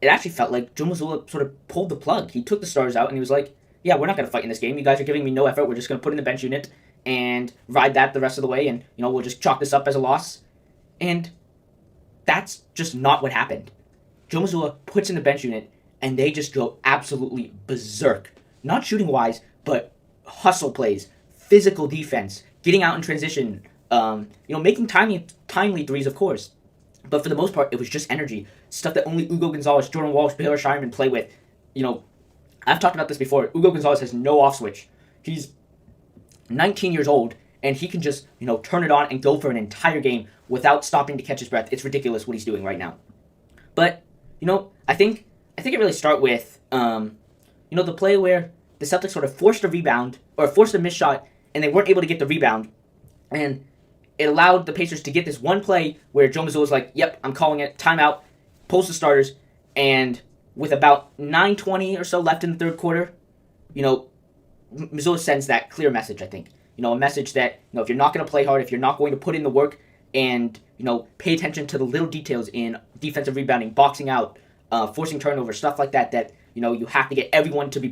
it actually felt like Joe Mazzulla sort of pulled the plug. He took the stars out and he was like, yeah, we're not going to fight in this game. You guys are giving me no effort. We're just going to put in the bench unit and ride that the rest of the way, and we'll just chalk this up as a loss. And that's just not what happened. Joe Mazzulla puts in the bench unit, and they just go absolutely berserk. Not shooting wise, but hustle plays, physical defense, getting out in transition, making timely threes, of course. But for the most part, it was just energy. Stuff that only Ugo Gonzalez, Jordan Walsh, Baylor Shireman play with. I've talked about this before. Ugo Gonzalez has no off switch. He's 19 years old, and he can just, turn it on and go for an entire game without stopping to catch his breath. It's ridiculous what he's doing right now. But, I think it really start with, the play where the Celtics sort of forced a rebound, or forced a missed shot, and they weren't able to get the rebound. And it allowed the Pacers to get this one play where Joe Mazzulla was like, yep, I'm calling it, timeout, pulls the starters, and with about 9:20 or so left in the third quarter, Mazzulla sends that clear message, I think. A message that, if you're not going to play hard, if you're not going to put in the work and, pay attention to the little details in defensive rebounding, boxing out, forcing turnovers, stuff like that, you have to get everyone to be